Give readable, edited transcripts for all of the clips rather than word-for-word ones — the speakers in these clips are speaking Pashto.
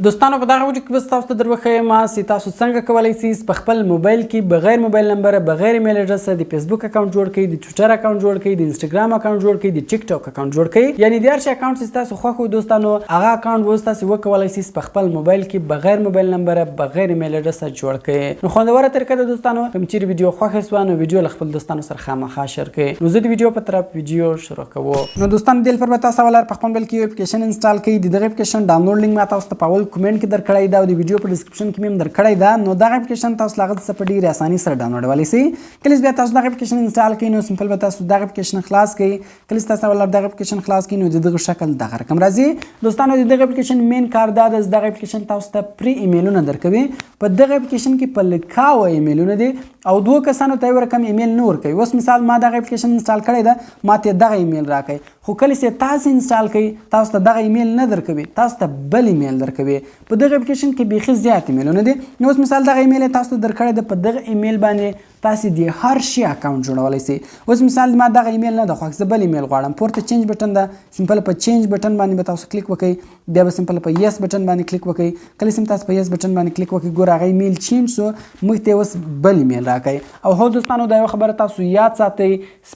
دوستانو په دغه ویډیو کې به تاسو ته دروښیم چې تاسو څنګه کولی شئ په خپل موبایل کې بغیر موبایل نمبر بغیر ایمیل اډرس د فیسبوک اکاونټ جوړ کړئ، د ټویټر اکاونټ جوړ کړئ، د انسټاګرام اکاونټ جوړ کړئ، د ټیک ټاک اکاونټ جوړ کړئ. یعنی د هر شي اکاونټ چې تاسو خوښ وي دوستانو هغه اکاونټ به تاسو وکولای شئ په خپل موبایل کې بغیر موبایل نمبر بغیر ایمیل اډرس جوړ کړئ. نو خوندوره طریقه ده دوستانو. کوم چیرې ویډیو خوښ شوه نو ویډیو له خپل دوستانو سره خامخا شیر کړئ. نو زه د ویډیو په طرف ویډیو شروع کوم. نو دوستانو دې لپاره به تاسو اول په خپل موبایل کې اپلیکیشن انسټال کړئ. دغه اپلیکیشن ډاونلوډ لینک ما تاسو ته په اول کومنټ کې درکړی دا او د ویډیو په ډسکرپشن کې مې درکړی دا. نو دا اپلیکیشن تاسو لاغت څخه په ډیره اساني سره ډاونلوډولی شئ. کله بیا تاسو دا اپلیکیشن انسټال کړئ نو سمپل به تاسو دا اپلیکیشن خلاص کړئ. کله تاسو ولر دا اپلیکیشن خلاص کړئ نو دغه شکل دغه رقم راځي. دوستانو دغه اپلیکیشن مین کار دا د دغه اپلیکیشن تاسو ته پری ایمیلونه درکوي. په دغه اپلیکیشن کې په لکاو ایمیلونه دي او دوه کسانو ته ورکم ایمیل نه ورکوي. اوس مثال ما دغه اپلیکیشن انسټال کړی دا ما ته دغه ایمیل راکړي خو کله چې تاسو انسټال کړئ تاسو ته دغه ایمیل نه درکوي، تاسو ته بل ایمیل درکوي. په دغه اپلیکیشن کې بیخي زیات ایمیلونه دي. نو اوس مثال دغه ایمیل تاسو ته درکړی د په دغه ایمیل باندې تاسو د هر شي اکاونټ جوړولی شئ. اوس مثال ما دغه ایمیل نه د خوښ زه بل ایمیل غواړم. پورته چینج بټن ده، سمپل په چینج بټن باندې به تاسو کلیک وکړئ. بیا به سمپل په یس بټن باندې کلیک وکړئ. کله چې تاسو په یس بټن باندې کلیک وکړئ ګور هغه ایمیل چینج سو موږ ته اوس بل ایمیل راکړئ. او هو دوستانو دا یو خبره تاسو یاد ساتئ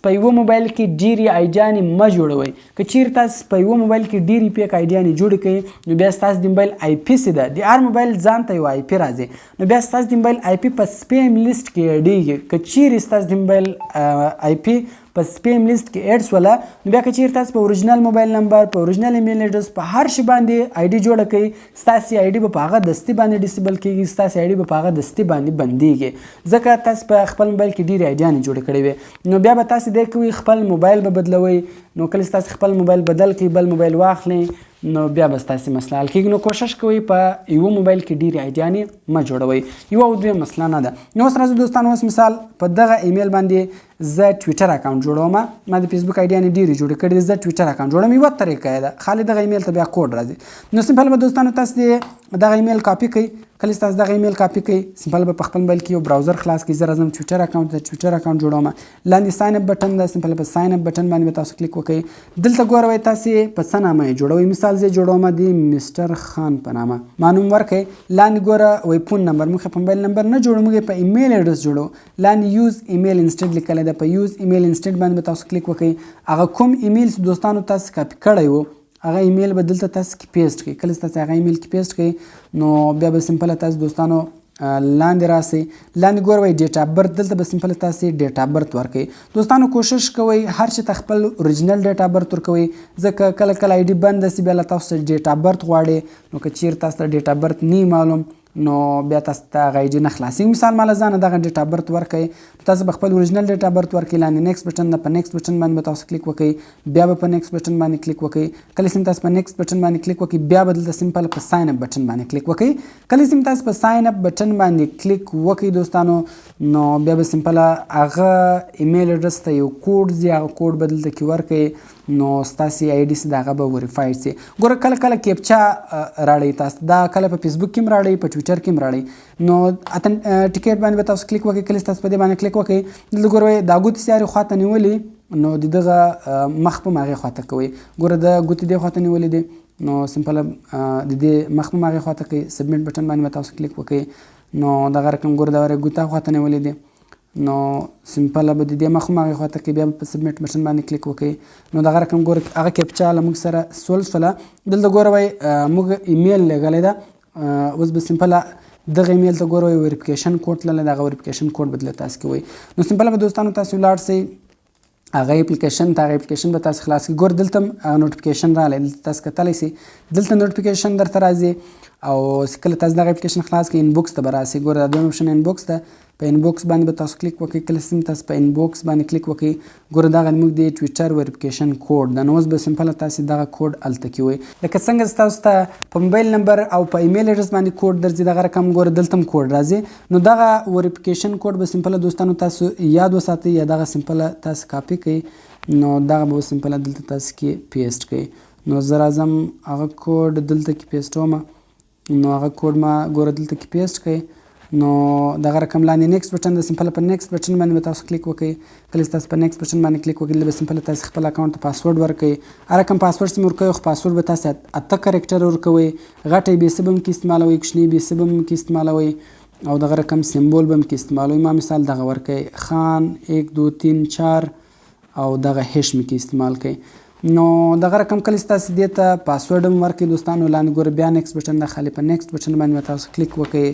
په یوه موبایل کې ډیرې آیډیانې مه جوړوئ. که چیرې تاسو په یوه موبایل کې ډیرې پیک آیډیانې جوړې کړئ نو بیا ستاسو د موبایل آی پی څه ده، د هر موبایل ځان ته یو آی پی راځي. نو بیا ستاسو د موبایل آی پی په سپیم لیست کې اډیږي. که چیرې ستاسو د موبایل آی پی په سپیم لیست کې اډ سوله نو بیا که چیرې تاسو په اوریجنل موبایل نمبر په اوریجنل ایمیل اډرس په هر شي باندې آی ډي جوړه کړئ ستاسو آی ډي به په هغه دستي باندې ډیسیبل کېږي، ستاسو آی ډي به په هغه دستي باندې بندېږي ځکه تاسو په خپل موبایل کې ډېرې آیډیانې جوړې کړې وي. نو بیا به تاسو دی کوئ خپل موبایل به بدلوئ. نو کله چې تاسو خپل موبایل بدل کړئ بل موبایل واخلئ نو بیا به ستاسو مسله حل کېږي. نو کوشش کوئ په یوه موبایل کې ډېرې آیډیانې مه جوړوئ. یوه او دویم مسله نه ده. نو اوس راځو دوستانو اوس مثال په دغه ایمیل باندې زه ټویټر اکاونټ جوړوم. ما د فیسبوک آیډیانې ډېرې جوړې کړې دي. زه ټویټر اکاونټ جوړوم. یوه طریقه یې ده خالي دغه ایمیل ته بیا کوډ راځي. نو سمپل به دوستانو تاسو دغه ایمیل کاپي کړئ. کله چې تاسو دغه ایمیل کاپي کړئ سمپل به په خپل موبایل کې یو براوزر خلاص کړئ. زه راځم ټویټر اکاونټ ته ټویټر اکاونټ جوړوم. لاندې ساین اپ بټن ده، سمپل په ساین اپ بټن باندې به تاسو کلیک وکړئ. دلته ګوروئ تاسو په څه نامه یې جوړوئ. مثال زه جوړوم د مستر خان په نامه ما نوم ورکړئ. لاندې ګوره وایي فون نمبر موږ په موبایل نمبر نه جوړو موږ په ایمیل اډرس جوړو. لاندې یوز ایمیل انسټنټ لیکلی ده. په یوز ایمیل انسټنټ باندې به تاسو کلیک وکړئ. هغه کوم ایمیل چې دوستانو تاسو کاپي کړی و هغه ایمیل به دلته تاسو کې پیسټ کړئ. کله چې تاسو هغه ایمیل کې پیسټ کړئ نو بیا به سمپل تاسو دوستانو لاندې راسئ. لاندې ګوروئ ډیټ اف برت دلته به سمپل تاسو ډیټ اف برت ورکړئ. دوستانو کوشش کوئ هر شي ته خپل اوریجنل ډیټ اف برت ورکوئ ځکه کله کله آی ډي بنده شي بیا له تاسو ډیټ اف برت غواړي. نو که چیرې تاسو ته ډیټ اف برت نه معلوم نو بیا تاسو ته هغه آی ډي نه خلاصېږي. مثال ما له ځانه دغه ډیټ اف برت ورکړئ. تاسو به خپل اوریجنل ډیټ اف برت ورکړئ. لاندې نیکسټ بټن ده په نیکسټ بټن باندې به تاسو کلیک وکړئ. بیا به په نیکسټ بټن باندې کلیک وکړئ. کله چې تاسو په نیکسټ بټن باندې کلیک وکړئ بیا به دلته سمپل په ساین اپ بټن باندې کلیک وکړئ. کله چې تاسو په ساین اپ بټن باندې کلیک وکړئ دوستانو نو بیا به سمپل هغه ایمیل اډرس ته یو کوډ ځي. هغه کوډ به دلته کې ورکړئ نو ستاسو آی ډي چې د هغه به وریفاید شي. ګوره کله کله کیپچا راړئ تاسو دا کله په فیسبوک کې هم راړئ په ټویټر کې هم راړئ. نو ټیکټ باندې به تاسو کلیک وکړئ. کله چې تاسو په دې باندې کلیک وکړئ دلته ګوروئ دا ګوتې سیارې خواته نیولې نو د دغه مخ په هغې خواته کوئ. ګوره د ګوتې دې خواته نیولې دي نو سمپل د دې مخ په هغې خواته کوئ. سبمیټ بټن باندې به تاسو کلیک وکړئ نو دغه رقم ګوره دغه ګوته خواته نیولې دي نو سمپل به د دې مخ په هغې خواته کوئ. بیا په سبمیټ بټن باندې کلیک وکړئ نو دغه رقم ګوره هغه کیپچا له موږ سره سولو شوله. دلته ګوروئ موږ ایمیل لیږلی ده. اوس به سمپل دغه ایمیل ته ګوروئ وریفیکیشن کوډ تللی دغه وریفیکیشن کوډ به دلته تاسو کوئ. نو سمپل به دوستانو تاسو ولاړ شئ هغه اپلیکیشن ته. هغه اپلیکیشن به تاسو خلاص کړئ. ګور دلته هم نوټیفیکیشن راغلی دلته تاسو کتلی شئ. دلته نوټیفیکیشن درته راځي او کله تاسو دغه اپلیکیشن خلاص کړئ انبوکس ته به راسئ. ګوره دا دویم اپشن انبوکس ده. په انبوکس باندې به تاسو کلیک وکړئ. کله چې تاسو په انبوکس باندې کلیک وکړئ ګوره دغه زموږ د ټویټر وریفیکیشن کوډ ده. نو اوس به سمپل تاسو دغه کوډ هلته کوئ. لکه څنګه چې تاسو ته په موبایل نمبر او په ایمیل اډرس باندې کوډ درځي دغه رقم ګوره دلته هم کوډ راځي. نو دغه وریفیکیشن کوډ به سمپل دوستانو تاسو یاد وساتئ یا دغه سمپل تاسو کاپي کړئ نو دغه به سمپل دلته تاسو کې پیسټ کړئ. نو زه راځم هغه کوډ دلته کې پیسټوم نو هغه کوډ ما ګوره دلته کې پیسټ کړئ. نو دغه رقم لاندې نیکسټ بټن د سمپل په نیکسټ بټن باندې به تاسو کلیک وکړئ. کله چې تاسو په نیکسټ بټن باندې کلیک وکړئ به سمپل تاسو خپل اکاونټ ته پاسورډ ورکړئ. هر رقم پاسورډ سم ورکوئ خو پاسورډ به تاسو 8 کریکټر ورکوئ. غټ ای بي سی هم کې استعمالوئ، کوچنی بي سی هم کې استعمالوئ او دغه رقم سمبول هم کې استعمالوئ. ما مثال دغه ورکړئ خان 1 2 3 4 او دغه هش مې کې استعمال کړئ. نو دغه رقم کله چې تاسو دې ته پاسورډ هم ورکړئ دوستانو لاندې ګوره بیا نیکسټ بټن د خالي په نیکسټ بټن باندې تاسو کلیک وکړئ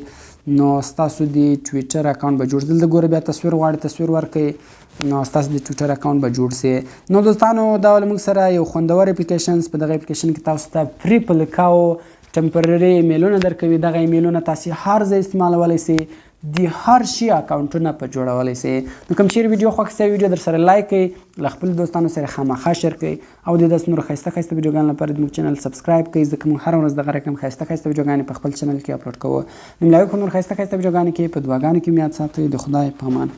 نو ستاسو د ټویټر اکاونټ به جوړ دلته ګوره بیا تصویر غواړي تصویر ورکړئ نو ستاسو د ټویټر اکاونټ به جوړ سي. نو دوستانو دا ول موږ سره یو خوندور اپلیکیشنز په دغه اپلیکیشن کې تاسو ته فری په لکاو ټمپرري ایمیلونه درکوي. دغه ایمیلونه تاسو هر ځای استعمالولی سي، د هر شي اکاونټونه په جوړولی سي. نو کوم چیرې ویډیو خوښ سوی ویډیو در سره لایک کړئ، له خپل دوستانو سره خامخا شیر کړئ او د داسې نورو ښایسته ښایسته ویډیوګانو لپاره زموږ چینل سبسکرایب کړئ ځکه موږ هره ورځ دغه رقم ښایسته ښایسته ویډیوګانې په خپل چینل کې اپلوډ کوو. نو ملاوي خو نور ښایسته ښایسته ویډیوګانې کې په دعاګانو کې مو یاد ساتئ. د خدای په امان.